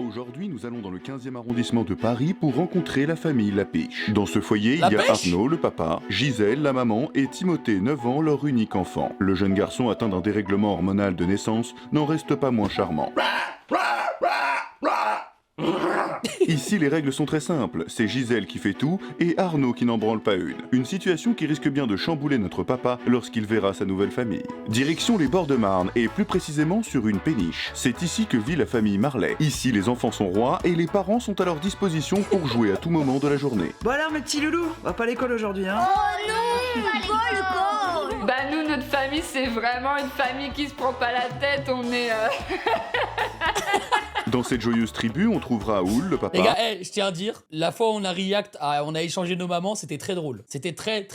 Aujourd'hui, nous allons dans le 15e arrondissement de Paris pour rencontrer la famille Lapéche. Dans ce foyer, il y a Arnaud, le papa, Gisèle, la maman, et Timothée, 9 ans, leur unique enfant. Le jeune garçon atteint d'un dérèglement hormonal de naissance n'en reste pas moins charmant. Ici, les règles sont très simples. C'est Gisèle qui fait tout et Arnaud qui n'en branle pas une. Une situation qui risque bien de chambouler notre papa lorsqu'il verra sa nouvelle famille. Direction les bords de Marne et plus précisément sur une péniche. C'est ici que vit la famille Marley. Ici, les enfants sont rois et les parents sont à leur disposition pour jouer à tout moment de la journée. Bon alors mes petits loulous, on va pas à l'école aujourd'hui hein. Oh non, pas l'école. Bah nous, notre famille, c'est vraiment une famille qui se prend pas la tête, on est... Dans cette joyeuse tribu, on trouve Raoul, le papa. Les gars, je tiens à dire, la fois où on a react, on a échangé nos mamans, c'était très drôle. C'était très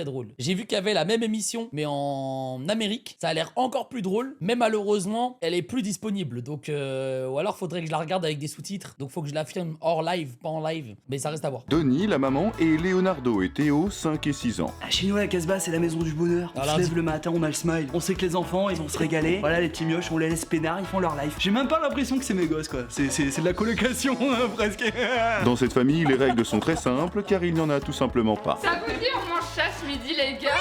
drôle. J'ai vu qu'il y avait la même émission, mais en Amérique. Ça a l'air encore plus drôle. Mais malheureusement, elle est plus disponible. Donc, ou alors faudrait que je la regarde avec des sous-titres. Donc faut que je la filme hors live, pas en live. Mais ça reste à voir. Denis, la maman, et Leonardo et Théo, 5 et 6 ans. Chez nous à la Casbah, c'est la maison du bonheur. On se lève le matin, on a le smile. On sait que les enfants, ils vont se régaler. Voilà les petits mioches, on les laisse peinards, ils font leur life. J'ai même pas l'impression que c'est mes gosses quoi. C'est de la colocation hein, presque. Dans cette famille, les règles sont très simples car il n'y en a tout simplement pas. Ça veut dire on mange chasse midi, les gars.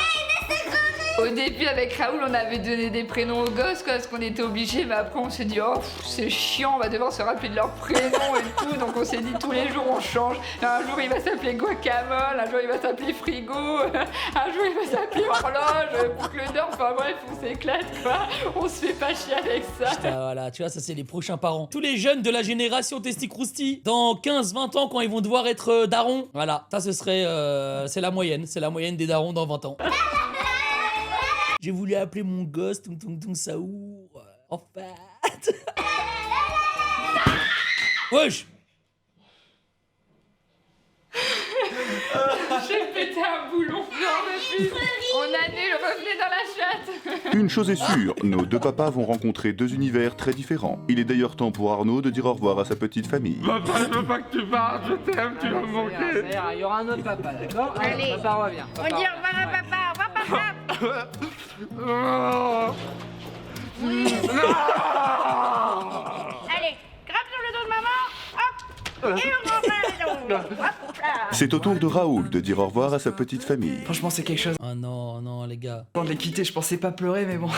Au début, avec Raoul, on avait donné des prénoms aux gosses, quoi, parce qu'on était obligés, mais après on s'est dit, oh, c'est chiant, on va devoir se rappeler de leurs prénoms et tout, donc on s'est dit, tous les jours on change. Un jour il va s'appeler Guacamole, un jour il va s'appeler Frigo, un jour il va s'appeler Horloge, Boucle d'or, enfin bref, on s'éclate, quoi. On se fait pas chier avec ça. Putain, voilà, tu vois, ça c'est les prochains parents. Tous les jeunes de la génération Testicrousti, dans 15-20 ans, quand ils vont devoir être darons, voilà, ça ce serait, c'est la moyenne des darons dans 20 ans. J'ai voulu appeler mon gosse Tung Tung Tung Saour. En fait. Wesh. J'ai pété un boulon. On annule, revenez dans la chatte. Une chose est sûre, nos deux papas vont rencontrer deux univers très différents. Il est d'ailleurs temps pour Arnaud de dire au revoir à sa petite famille. Papa, je veux pas que tu partes, je t'aime, tu vas me manquer. Il y aura un autre papa, d'accord? Allez, papa revient. on dit au revoir à papa, au revoir papa. Allez, grappe sur le dos de maman, hop, et on rentre à la maison. Hop là. C'est au tour de Raoul de dire au revoir à sa petite famille. Franchement c'est quelque chose. Oh non, non, les gars. Avant de les quitter, je pensais pas pleurer mais bon.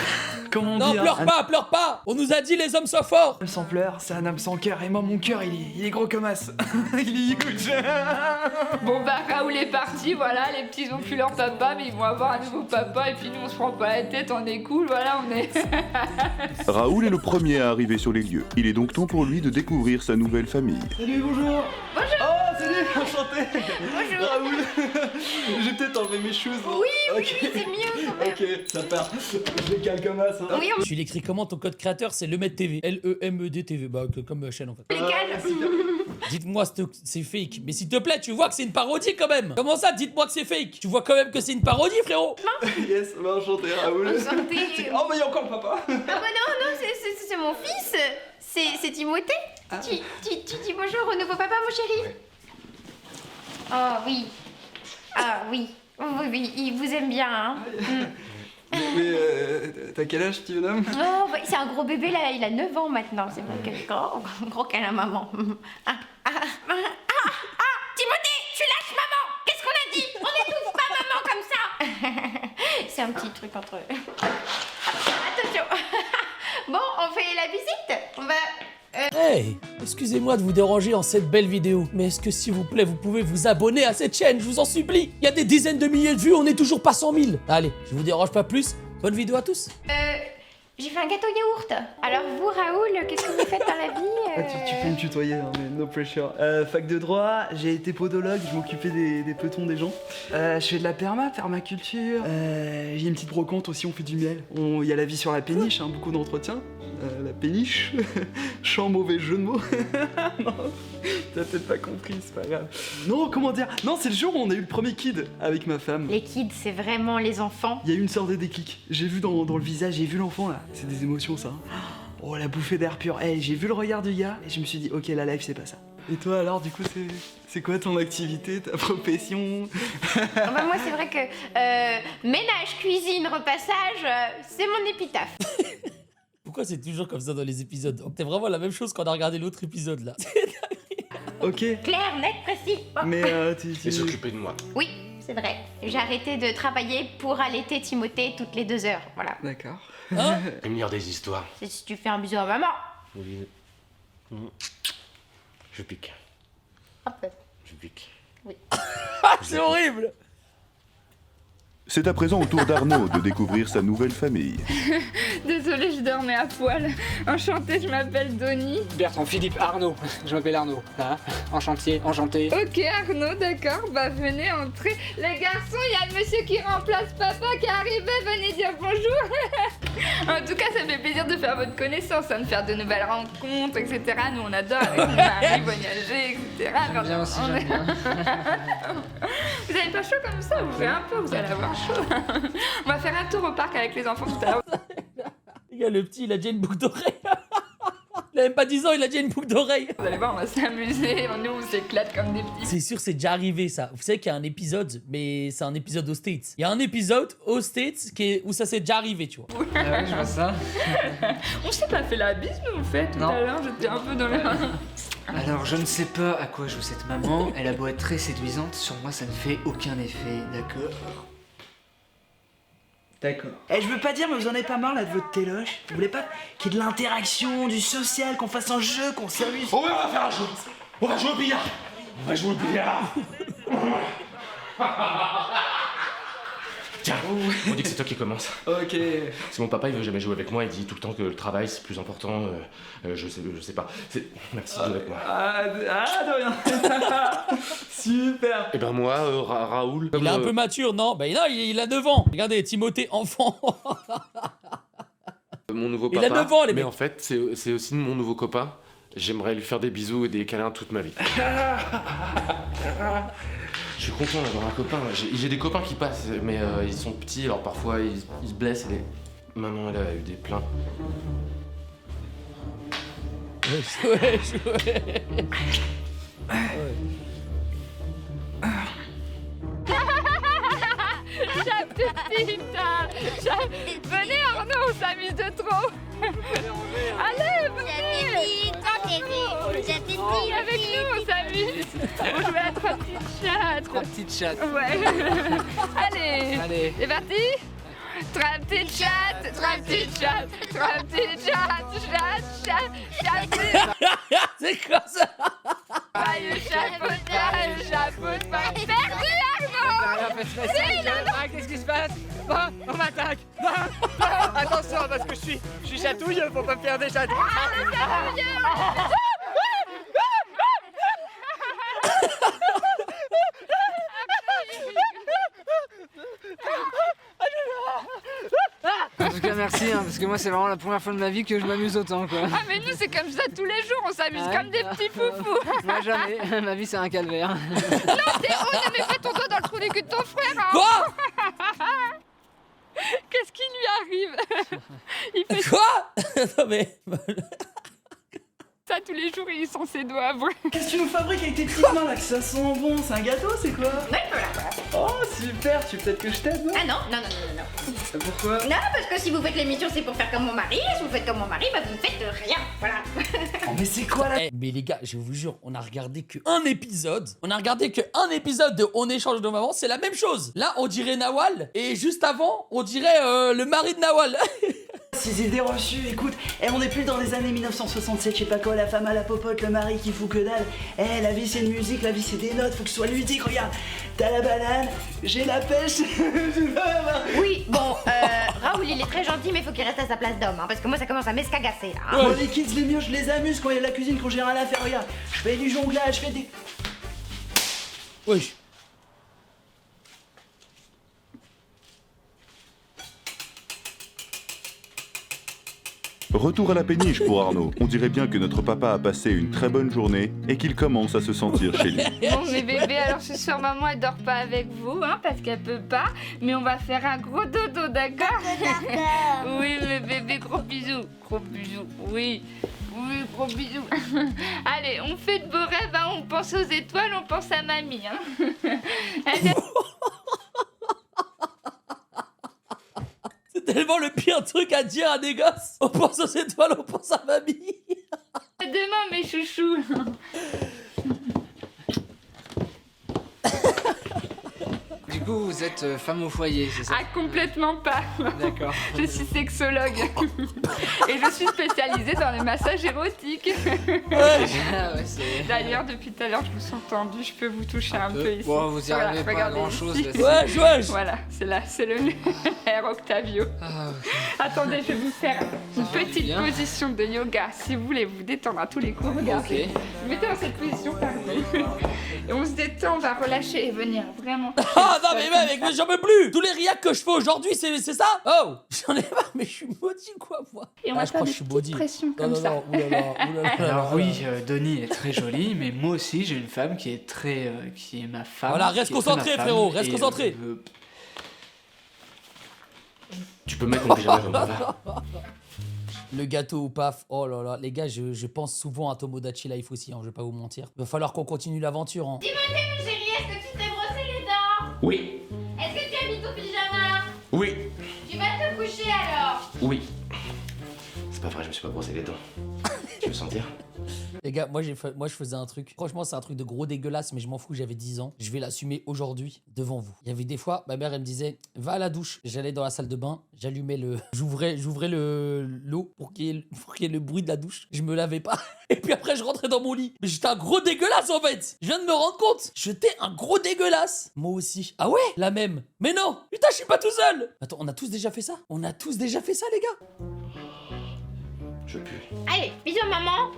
Comment on Non, dit pleure pas. On nous a dit les hommes soient forts. Un homme sans pleurs, c'est un homme sans cœur. Et moi mon cœur il est gros comme as. Il est huge. Bon bah Raoul est parti, voilà, les petits ont plus leur papa, mais ils vont avoir un nouveau papa, et puis nous on se prend pas la tête, on est cool, voilà, on est... Raoul est le premier à arriver sur les lieux. Il est donc temps pour lui de découvrir sa nouvelle famille. Salut, bonjour. Bonjour. Oh, salut, enchanté. Bonjour. Raoul. J'ai peut-être enlevé mes choses. Oui, c'est mieux quand même. Ok, ça part. Je les cale comme as. Hein. Oui, Tu l'écris comment ton code créateur? C'est Lemed TV. L-E-M-E-D TV. Bah, comme chaîne en fait. on les cale. Dites-moi c'est fake. Mais s'il te plaît, tu vois que c'est une parodie quand même. Comment ça, dites-moi que c'est fake? Tu vois quand même que c'est une parodie, frérot. Yes, bah enchanté Raoul. Enchanté. Oh, mais il y a encore le papa. Ah bah non, c'est mon fils. C'est Timothée. Tu dis bonjour au nouveau papa, mon chéri. Oh oui. Ah oui. Oui, il vous aime bien, hein. Mais t'as quel âge, petit bonhomme? Oh, bah, c'est un gros bébé, là, il a 9 ans maintenant. C'est gros qu'à la maman. Timothée, tu lâches maman. Qu'est-ce qu'on a dit? On n'étouffe pas maman comme ça. C'est un petit truc entre eux. Attention. Bon, on fait la visite. On va... Hey, excusez-moi de vous déranger en cette belle vidéo, mais est-ce que s'il vous plaît, vous pouvez vous abonner à cette chaîne, je vous en supplie. Il y a des dizaines de milliers de vues, on n'est toujours pas 100 000. Allez, je vous dérange pas plus. Bonne vidéo à tous. J'ai fait un gâteau yaourt. Alors vous, Raoul, qu'est-ce que vous faites dans la vie Tu peux me tutoyer, hein, mais no pressure. Fac de droit, j'ai été podologue, je m'occupais des petons des gens. Je fais de la permaculture. J'ai une petite brocante aussi, on fait du miel. Il y a la vie sur la péniche, hein, beaucoup d'entretiens. La péniche, chant mauvais jeu de mots. Non, t'as peut-être pas compris, c'est pas grave. Non, comment dire? Non, c'est le jour où on a eu le premier kid avec ma femme. Les kids, c'est vraiment les enfants. Il y a eu une sorte de déclic. J'ai vu dans le visage, j'ai vu l'enfant là. C'est des émotions ça. Oh la bouffée d'air pur. Hey, j'ai vu le regard du gars et je me suis dit ok la life c'est pas ça. Et toi alors du coup c'est quoi ton activité, ta profession? Bah, moi c'est vrai que ménage, cuisine, repassage, c'est mon épitaphe. Pourquoi c'est toujours comme ça dans les épisodes? C'est vraiment la même chose qu'on a regardé l'autre épisode là. Ok. Clair, net, précis. Bon. Mais Et s'occuper de moi. Oui, c'est vrai. J'ai arrêté de travailler pour allaiter Timothée toutes les 2 heures. Voilà. D'accord. Hein? Et me lire des histoires. C'est si tu fais un bisou à maman. Oui. Je pique. Un peu. Je pique. C'est horrible. C'est à présent au tour d'Arnaud de découvrir sa nouvelle famille. Désolée, je dormais à poil. Enchantée, je m'appelle Donnie. Bertrand, Philippe, Arnaud. Je m'appelle Arnaud. Hein, enchanté. Ok Arnaud, d'accord, bah venez entrer. Les garçons, il y a le monsieur qui remplace papa qui est arrivé, venez dire bonjour. En tout cas, ça me fait plaisir de faire votre connaissance, de faire de nouvelles rencontres, etc. Nous on adore avec mon mari voyager, etc. J'aime bien aussi, j'aime bien. Vous avez pas chaud comme ça, ouvrez un peu, vous allez avoir chaud. On va faire un tour au parc avec les enfants tout à l'heure. Les gars, le petit, il a déjà une boucle d'oreille. Il a même pas 10 ans, il a déjà une boucle d'oreille. Vous allez voir, on va s'amuser, nous on s'éclate comme des petits. C'est sûr, c'est déjà arrivé ça. Vous savez qu'il y a un épisode, mais c'est un épisode aux States. Il y a un épisode aux States où ça s'est déjà arrivé, tu vois. Ah ouais, je vois ça. On s'est pas fait la bise, nous, en fait, tout Non. à l'heure, j'étais un peu dans la... Alors, je ne sais pas à quoi joue cette maman. Elle a beau être très séduisante, sur moi ça ne fait aucun effet, d'accord? D'accord. Eh, je veux pas dire, mais vous en avez pas marre là de votre téloche? Vous voulez pas qu'il y ait de l'interaction, du social, qu'on fasse un jeu, qu'on s'amuse? Oh ouais, on va faire un jeu. On va jouer au billard. On va jouer au billard. Tiens, on dit que c'est toi qui commence. Ok. C'est mon papa, il veut jamais jouer avec moi, il dit tout le temps que le travail c'est plus important. Je sais pas. Merci de jouer avec moi. De rien. Super. Et ben moi, Raoul. Il est un peu mature, non? Bah non, il a 9 ans. Regardez, Timothée, enfant. Mon nouveau Il papa. a 9 ans, les mais mecs. en fait, c'est aussi mon nouveau copain. J'aimerais lui faire des bisous et des câlins toute ma vie. Je suis content d'avoir un copain. J'ai des copains qui passent, mais ils sont petits, alors parfois ils se blessent. Maman, elle a eu des plaintes. Ouais. Venez Arnaud, on s'amuse de trop. Allez, venez. Avec nous, on s'amuse. On joue à 3 petites chattes. 3 petites chattes. Ouais. Allez. Allez. C'est parti. 3 petites chattes, 3 petites chattes, 3 petites chattes, chatte. C'est quoi ça? Joyeux chapeautage. Perdu Arnaud. Qu'est-ce qui se passe? Bon, on m'attaque. Attention, parce que je suis chatouille, faut pas me faire des chattes. En tout cas, merci, parce que moi, c'est vraiment la première fois de ma vie que je m'amuse autant, quoi. Ah mais nous c'est comme ça tous les jours, on s'amuse Ouais. comme des petits foufous. Moi, jamais. Ma vie, c'est un calvaire. T'es honnête, mais fais ton doigt dans le trou du cul de ton frère. Hein. Quoi? Qu'est-ce qui lui arrive? Il fait Quoi? Non mais... ça tous les jours, il sent ses doigts. Qu'est-ce que tu nous fabriques avec tes petites mains là que ça sent bon? C'est un gâteau, c'est quoi? Ouais, voilà. Oh super, tu veux peut-être que je t'aide, non? Ah non. Pourquoi? Non, parce que si vous faites l'émission, c'est pour faire comme mon mari. Et si vous faites comme mon mari, bah vous ne faites rien. Voilà. Oh, mais c'est quoi là? Eh, mais les gars, je vous jure, on a regardé que un épisode. On a regardé que un épisode de On échange nos mamans, c'est la même chose. Là, on dirait Nawal, et juste avant, on dirait le mari de Nawal. Ces idées reçues, écoute, on n'est plus dans les années 1967, je sais pas quoi, la femme à la popote, le mari qui fout que dalle. La vie c'est une musique, la vie c'est des notes, faut que ce soit ludique, regarde. T'as la banane, j'ai la pêche, Oui, bon, Raoul, il est très gentil, mais faut qu'il reste à sa place d'homme, hein, parce que moi, ça commence à m'escagasser, là. Hein. Moi les kids, les mieux, je les amuse quand il y a de la cuisine, quand j'ai rien à faire, regarde. Je fais du jonglage, je fais des... Wesh. Retour à la péniche pour Arnaud. On dirait bien que notre papa a passé une très bonne journée et qu'il commence à se sentir chez lui. Bon mes bébés, alors ce soir maman elle dort pas avec vous, hein, parce qu'elle peut pas, mais on va faire un gros dodo, d'accord? Oui mes bébés, gros bisous, oui. Oui, gros bisous. Allez, on fait de beaux rêves, hein, on pense aux étoiles, on pense à mamie. Hein. C'est tellement le pire truc à dire à des gosses. On pense aux étoiles, on pense à mamie. À demain, mes chouchous. Du coup, vous êtes femme au foyer, c'est ça? Ah, complètement pas. D'accord. Je suis sexologue. Et je suis spécialisée dans les massages érotiques. Ah ouais, c'est... D'ailleurs, depuis tout à l'heure, je vous sens tendu. Je peux vous toucher un peu ici. Bon, vous y Voilà, arrivez pas à regardez grand chose ici. là. Wesh. Voilà, c'est là, c'est le Air Octavio. Ah, ok. Attendez, je vais vous faire une va petite bien. position de yoga si vous voulez vous détendre à tous les coups. Regardez. Ok. Vous mettez dans cette position, pardon. Et on se détend, on va relâcher et venir vraiment. Ah non mais mec, mais j'en peux plus. Tous les riacs que je fais aujourd'hui, c'est ça? Oh, j'en ai marre, mais je suis maudit quoi moi. Et on Ah, va je faire crois des que je suis petites maudit. pressions comme Non, ça. non, oulala. Alors oui, Denis est très jolie, mais moi aussi j'ai une femme qui est très... qui est ma femme. Voilà, reste qui est très concentré, ma femme, frérot, reste et, concentré. Tu peux mettre mon pyjama comme ça. Le gâteau ou paf, oh là là, les gars, je pense souvent à Tomodachi Life aussi, hein, je vais pas vous mentir. Va falloir qu'on continue l'aventure. Hein. Timothée, mon chéri, est-ce que tu t'es brossé les dents? Oui, Est-ce que tu as mis ton pyjama? oui, Tu vas te coucher alors? oui. C'est pas vrai, je me suis pas brossé les dents. Tu veux sentir? Les gars, moi je faisais un truc. Franchement, c'est un truc de gros dégueulasse, mais je m'en fous, j'avais 10 ans. Je vais l'assumer aujourd'hui devant vous. Il y avait des fois, ma mère elle me disait va à la douche. J'allais dans la salle de bain, j'allumais le. J'ouvrais l'eau pour qu'il y ait le bruit de la douche. Je me lavais pas. Et puis après, je rentrais dans mon lit. Mais j'étais un gros dégueulasse en fait. Je viens de me rendre compte. J'étais un gros dégueulasse. Moi aussi. Ah ouais? La même. Mais non! Putain, je suis pas tout seul! Attends, on a tous déjà fait ça? On a tous déjà fait ça, les gars? Je pue. Allez, bisous maman.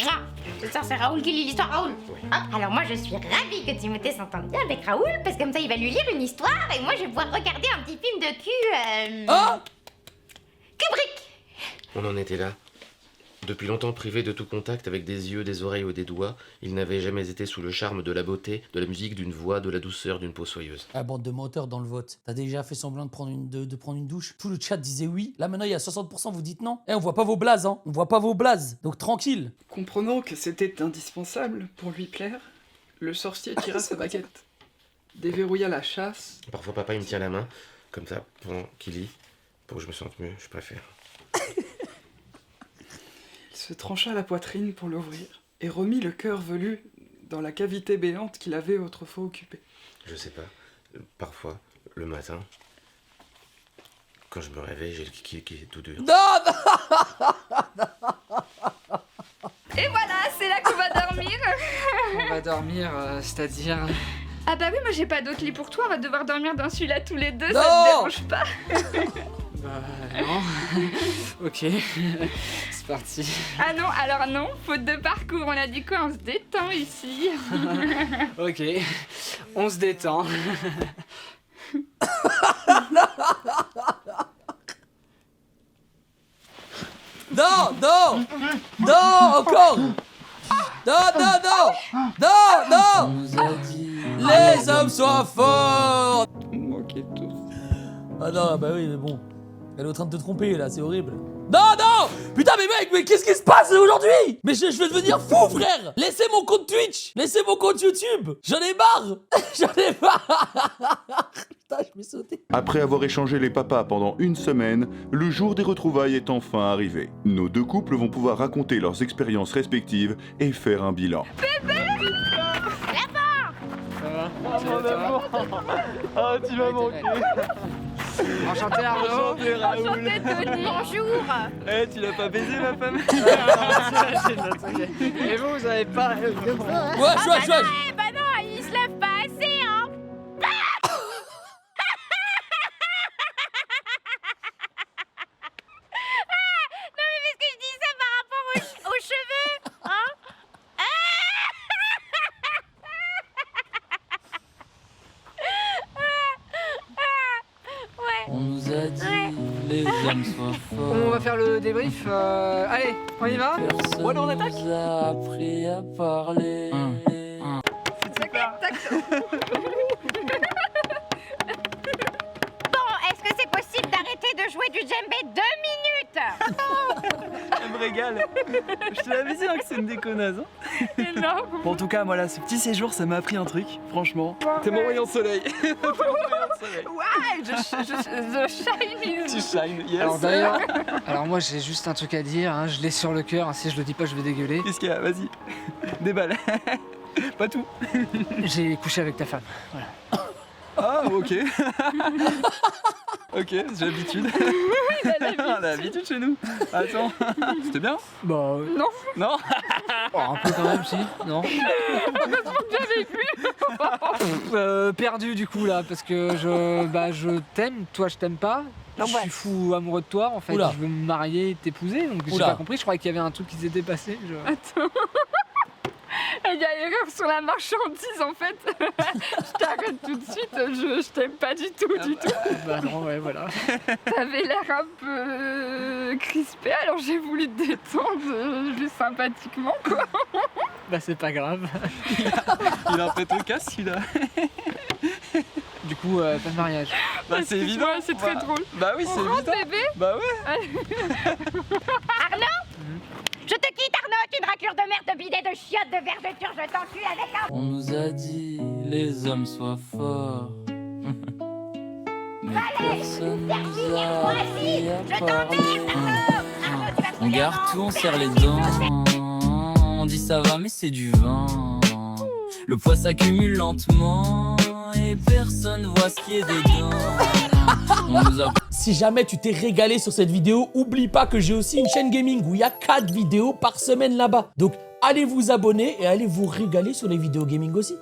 Mouah. Ce soir c'est Raoul qui lit l'histoire. Raoul. Hop, alors moi je suis ravie que Timothée s'entende bien avec Raoul parce que comme ça il va lui lire une histoire et moi je vais pouvoir regarder un petit film de cul. Ah! Kubrick. On en était là. Depuis longtemps privé de tout contact avec des yeux, des oreilles ou des doigts, il n'avait jamais été sous le charme de la beauté, de la musique, d'une voix, de la douceur d'une peau soyeuse. Ah, bande de menteurs dans le vote. T'as déjà fait semblant de prendre une douche? Tout le chat disait oui. Là maintenant il y a 60%, vous dites non. Eh, on voit pas vos blazes, hein. On voit pas vos blazes. Donc tranquille. Comprenant que c'était indispensable pour lui plaire, le sorcier tira sa baguette, déverrouilla la chasse. Parfois papa il me tient la main, comme ça, pendant qu'il lit, pour que je me sente mieux, je préfère. Il se trancha la poitrine pour l'ouvrir et remit le cœur velu dans la cavité béante qu'il avait autrefois occupée. Je sais pas, parfois, le matin, quand je me réveille, j'ai le kiki qui est tout dur. Non, Et voilà, c'est là qu'on va dormir. On va dormir, c'est-à-dire... Ah bah oui, moi j'ai pas d'autre lit pour toi, on va devoir dormir dans celui-là tous les deux, ça Non. te dérange pas? Bah non. Ok, c'est parti. Ah non, alors non, faute de parcours, on a dit quoi? On se détend ici. Ok, on se détend. non, non, non, encore. Non. On nous a dit... Les hommes soient forts. Manquait tous. Ah non, bah oui, mais bon. Elle est en train de te tromper là, c'est horrible. Non! Putain, mais mec, mais qu'est-ce qui se passe aujourd'hui? Mais je vais devenir fou, frère! Laissez mon compte Twitch! Laissez mon compte YouTube! J'en ai marre! J'en ai marre! Putain, je m'ai sauté. Après avoir échangé les papas pendant une semaine, le jour des retrouvailles est enfin arrivé. Nos deux couples vont pouvoir raconter leurs expériences respectives et faire un bilan. Ça va? Ah, tu m'as manqué. Enchanté Arnaud. Enchanté Tony. Bonjour. Eh, tu l'as pas baisé ma femme? Et vous avez pas... Wesh! Eh bah non, il se lève pas assez, hein. Non mais parce que je dis ça par rapport aux cheveux, hein. Ouais. On nous a dit... Les hommes soient forts. On va faire le débrief. Allez, on y va? Personne Bon, on attaque. nous a appris à parler. Bon, est-ce que c'est possible d'arrêter de de jouer du djembé 2 minutes. Elle me régale. Je te l'avais dit hein, que c'est une déconneuse. Hein. Énorme. Bon, en tout cas, moi là, ce petit séjour, ça m'a appris un truc, franchement. T'es mon rayon de soleil. T'es mon rayon de soleil. Ouais, the shining. Tu shines, yes. Alors d'ailleurs, alors moi j'ai juste un truc à dire, hein, je l'ai sur le cœur, hein, si je le dis pas je vais dégueuler. Qu'est-ce qu'il y a? Vas-y. Déballe. Pas tout. J'ai couché avec ta femme. Voilà. Ah, ok. Ok, j'ai l'habitude. On a l'habitude chez nous. Attends, c'était bien? Bah Non. Non? oh, un peu quand même si, non? Perdu du coup là, parce que je t'aime, toi je t'aime pas. Je suis fou amoureux de toi en fait, Oula. je veux me marier, t'épouser, donc j'ai Oula. pas compris, je croyais qu'il y avait un truc qui s'était passé. Attends. Il y a erreur sur la marchandise en fait. Je t'arrête tout de suite, je t'aime pas du tout, du tout. Bah non, ouais, voilà. T'avais l'air un peu crispé, alors j'ai voulu te détendre juste sympathiquement quoi. Bah c'est pas grave. Il a un peu au casse celui-là. Du coup, pas de mariage. Bah c'est évident. Ouais, c'est très Bah- drôle. Bah oui, c'est On rentre évident. bébé. Bah ouais. Arnaud, je te quitte, Arnaud. Tu une raclure de merde, de bidet, de chiottes, de vergeture. Je t'encule avec un... On nous a dit les hommes soient forts. Mais personne nous a appris à parler. On garde tout, on serre les dents. On dit ça va mais c'est du vent. Le poids s'accumule lentement et personne voit ce qui est dedans. On nous a... Si jamais tu t'es régalé sur cette vidéo, oublie pas que j'ai aussi une chaîne gaming où il y a 4 vidéos par semaine là-bas. Donc allez vous abonner et allez vous régaler sur les vidéos gaming aussi.